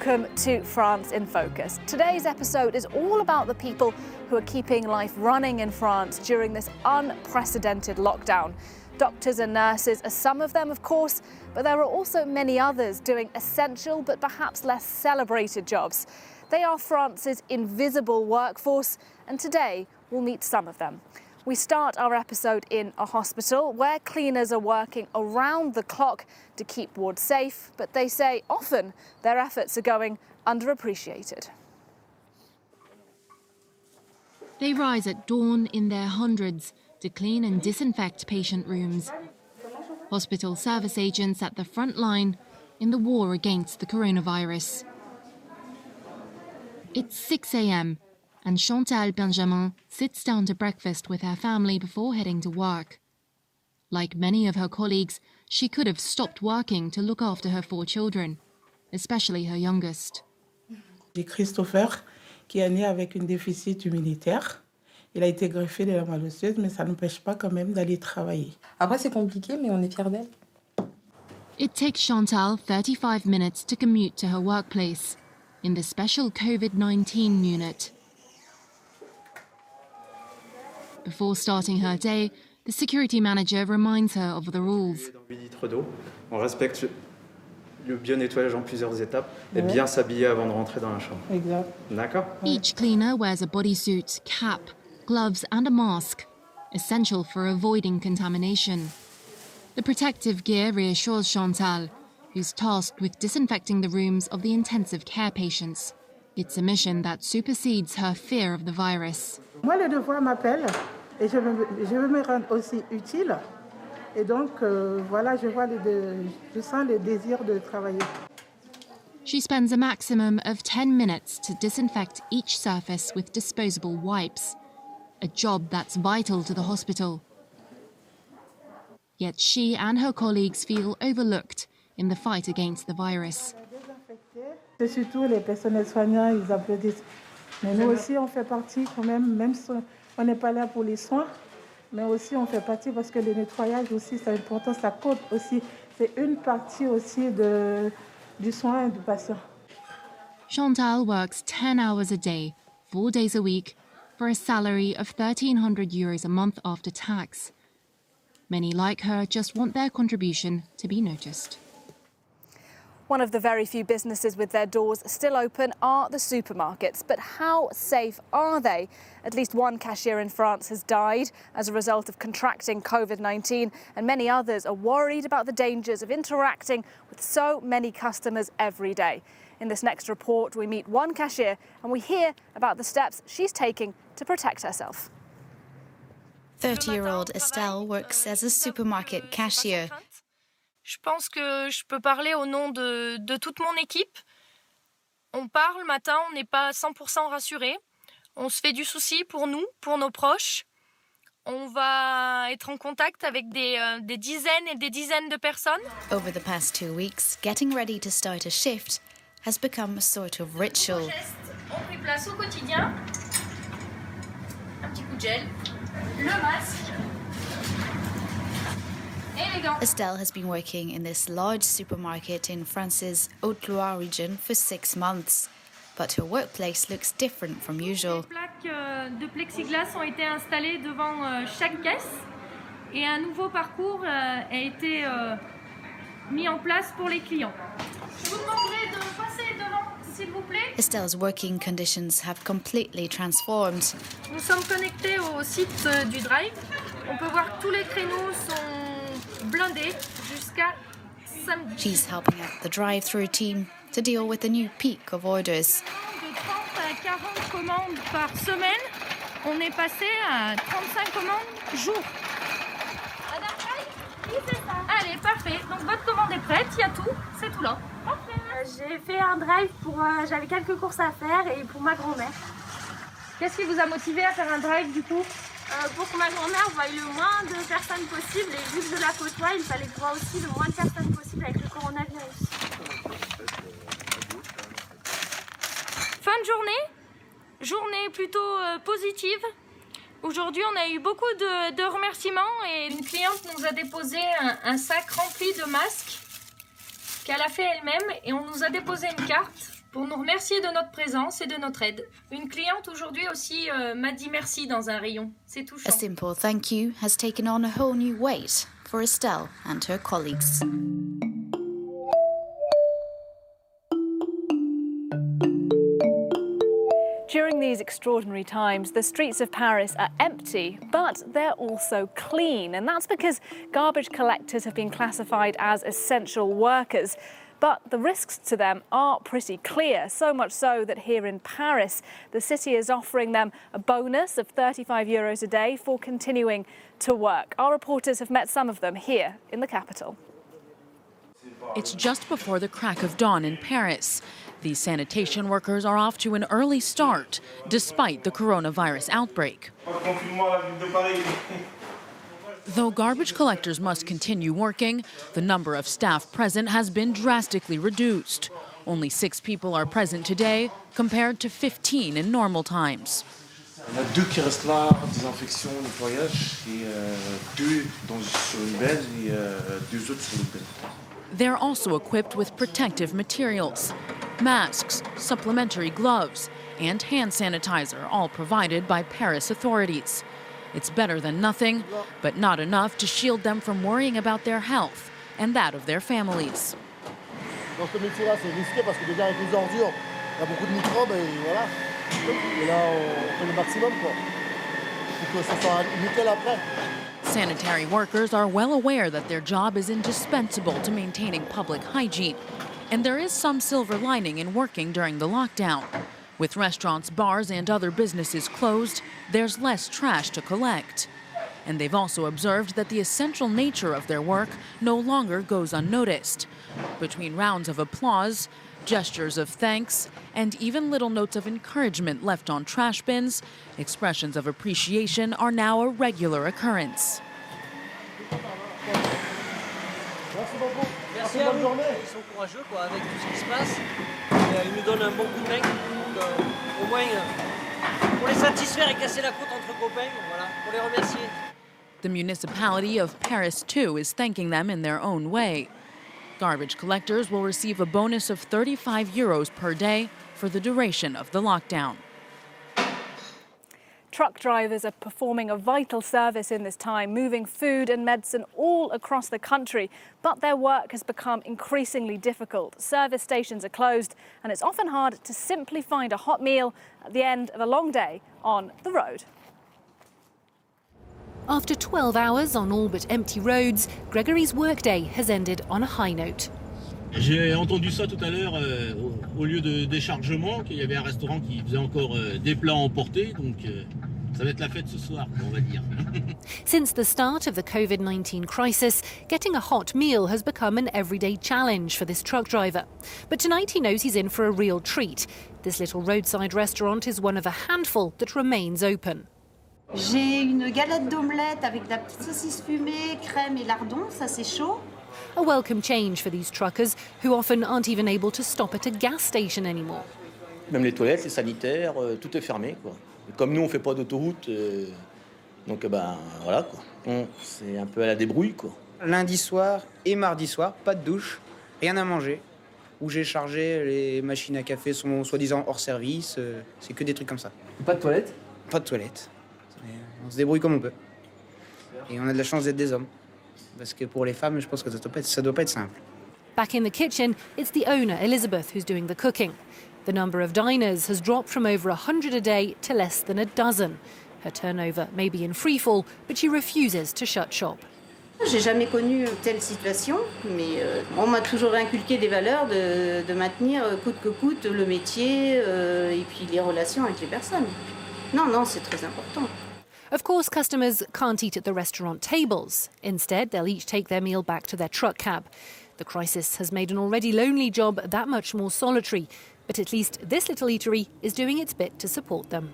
welcome to France in Focus. Today's episode is all about the people who are keeping life running in France during this unprecedented lockdown. Doctors and nurses are some of them, of course, but there are also many others doing essential but perhaps less celebrated jobs. They are France's invisible workforce, and today we'll meet some of them. We start our episode in a hospital where cleaners are working around the clock to keep wards safe, but they say often their efforts are going underappreciated. They rise at dawn in their hundreds to clean and disinfect patient rooms. Hospital service agents at the front line in the war against the coronavirus. It's 6 a.m. and Chantal Benjamin sits down to breakfast with her family before heading to work. Like many of her colleagues, she could have stopped working to look after her 4 children, especially her youngest. J'ai Christopher, qui est né avec un déficit immunitaire. Il a été greffé de la moelle osseuse, mais ça n'empêche pas quand même d'aller travailler. Après, c'est compliqué, mais on est fiers d'elle. It takes Chantal 35 minutes to commute to her workplace in the special COVID-19 unit. Before starting her day, the security manager reminds her of the rules. Dans 8 litres d'eau, on respecte le bio-nettoyage en plusieurs étapes et bien s'habiller avant de rentrer dans la chambre. Exact. D'accord? Each cleaner wears a bodysuit, cap, gloves and a mask, essential for avoiding contamination. The protective gear reassures Chantal, who's tasked with disinfecting the rooms of the intensive care patients. It's a mission that supersedes her fear of the virus. Moi, le devoir m'appelle et je veux me rendre aussi utile. Et donc, voilà, je sens le désir de travailler. She spends a maximum of 10 minutes to disinfect each surface with disposable wipes, a job that's vital to the hospital. Yet she and her colleagues feel overlooked in the fight against the virus. C'est surtout les personnels soignants, ils applaudissent. Mais nous aussi, on fait partie quand même si on n'est pas là pour les soins, mais aussi on fait partie parce que le nettoyage aussi, c'est important, ça compte aussi. C'est une partie aussi du soin du patient. Chantal works 10 hours a day, 4 days a week, for a salary of €1,300 a month after tax. Many like her just want their contribution to be noticed. One of the very few businesses with their doors still open are the supermarkets. But how safe are they? At least one cashier in France has died as a result of contracting COVID-19, and many others are worried about the dangers of interacting with so many customers every day. In this next report, we meet one cashier and we hear about the steps she's taking to protect herself. 30-year-old Estelle works as a supermarket cashier. Je pense que je peux parler au nom de toute mon équipe. On part le matin, on n'est pas 100% rassuré. On se fait du souci pour nous, pour nos proches. On va être en contact avec des dizaines et des dizaines de personnes. Over the past 2 weeks, getting ready to start a shift has become a sort of ritual. On fait place au quotidien. Un petit coup de gel, le masque. Estelle has been working in this large supermarket in France's Haute-Loire region for 6 months, but her workplace looks different from usual. Des plaques de plexiglas ont été installées devant chaque caisse et un nouveau parcours a été mis en place pour les clients. Je vous demanderai de passer devant, s'il vous plaît. Estelle's working conditions have completely transformed. Nous sommes connectés au site du Drive. On peut voir que tous les créneaux sont blindés jusqu'à samedi. She's helping out the drive-through team to deal with the new peak of orders. De 30 à 40 commandes par semaine, on est passé à 35 commandes jour. Oui, c'est ça. Allez, parfait. Donc votre commande est prête, il y a tout, c'est tout là. Parfait. J'ai fait un drive j'avais quelques courses à faire et pour ma grand-mère. Qu'est-ce qui vous a motivé à faire un drive du coup? Pour que ma grand-mère voie le moins de personnes possible et vu que je la côtoie, il fallait voir aussi le moins de personnes possible avec le coronavirus. Fin de journée plutôt positive. Aujourd'hui, on a eu beaucoup de remerciements et une cliente nous a déposé un sac rempli de masques qu'elle a fait elle-même et on nous a déposé une carte pour nous remercier de notre présence et de notre aide. Une cliente aujourd'hui aussi m'a dit merci dans un rayon. C'est touchant. A simple thank you has taken on a whole new weight for Estelle and her colleagues. During these extraordinary times, the streets of Paris are empty, but they're also clean. And that's because garbage collectors have been classified as essential workers. But the risks to them are pretty clear, so much so that here in Paris, the city is offering them a bonus of €35 a day for continuing to work. Our reporters have met some of them here in the capital. It's just before the crack of dawn in Paris. These sanitation workers are off to an early start, despite the coronavirus outbreak. Though garbage collectors must continue working, the number of staff present has been drastically reduced. Only 6 people are present today, compared to 15 in normal times. On a 2 qui restent là, désinfection, nettoyage, et 2 sur une benne et 2 autres sur une benne. They're also equipped with protective materials, masks, supplementary gloves, and hand sanitizer, all provided by Paris authorities. It's better than nothing, but not enough to shield them from worrying about their health and that of their families. Dans ce métier-là, c'est risqué parce que déjà avec les ordures, il y a beaucoup de microbes et voilà. Et là, on fait le maximum pour que ça soit nickel après. Sanitary workers are well aware that their job is indispensable to maintaining public hygiene. And there is some silver lining in working during the lockdown. With restaurants, bars, and other businesses closed, there's less trash to collect. And they've also observed that the essential nature of their work no longer goes unnoticed. Between rounds of applause, gestures of thanks, and even little notes of encouragement left on trash bins, expressions of appreciation are now a regular occurrence. Merci à vous. Ils sont courageux avec tout ce qui se passe. Ils nous donnent un bon coup de main. Au moins, pour les satisfaire et casser la croûte entre copains, voilà, pour les remercier. The municipality of Paris, too, is thanking them in their own way. Garbage collectors will receive a bonus of €35 per day for the duration of the lockdown. Truck drivers are performing a vital service in this time, moving food and medicine all across the country. But their work has become increasingly difficult. Service stations are closed, and it's often hard to simply find a hot meal at the end of a long day on the road. After 12 hours on all but empty roads, Gregory's workday has ended on a high note. J'ai entendu ça tout à l'heure au lieu de déchargement, qu'il y avait un restaurant qui faisait encore des plats emportés, donc ça va être la fête ce soir, on va dire. Since the start of the COVID-19 crisis, getting a hot meal has become an everyday challenge for this truck driver. But tonight he knows he's in for a real treat. This little roadside restaurant is one of a handful that remains open. J'ai une galette d'omelette avec de la petite saucisse fumée, crème et lardon, ça c'est chaud. A welcome change for these truckers who often aren't even able to stop at a gas station anymore. Même les toilettes, les sanitaires, tout est fermé, quoi. Comme nous, on fait pas d'autoroute, donc voilà, quoi. C'est un peu à la débrouille, quoi. Lundi soir et mardi soir, pas de douche, rien à manger. Où j'ai chargé, les machines à café sont soi-disant hors service, c'est que des trucs comme ça. Pas de toilettes ? Pas de toilettes. On se débrouille comme on peut. Et on a de la chance d'être des hommes. Parce que pour les femmes, je pense que ça doit pas être simple. Back in the kitchen, it's the owner, Elizabeth, who's doing the cooking. The number of diners has dropped from over 100 a day to less than a dozen. Her turnover may be in freefall, but she refuses to shut shop. J'ai jamais connu telle situation, mais on m'a toujours inculqué des valeurs de maintenir coûte que coûte le métier et puis les relations avec les personnes. Non, c'est très important. Of course, customers can't eat at the restaurant tables. Instead, they'll each take their meal back to their truck cab. The crisis has made an already lonely job that much more solitary, but at least this little eatery is doing its bit to support them.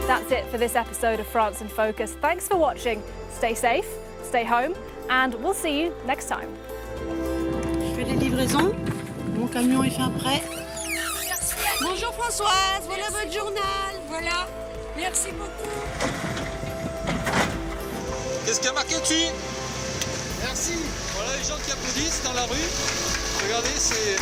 That's it for this episode of France in Focus. Thanks for watching. Stay safe, stay home, and we'll see you next time. Je fais les livraisons. Mon camion est fin prêt. Bonjour Françoise, voilà votre journal. Voilà, merci beaucoup. Qu'est-ce qu'il y a marqué dessus? Merci. Voilà les gens qui applaudissent dans la rue. Regardez, c'est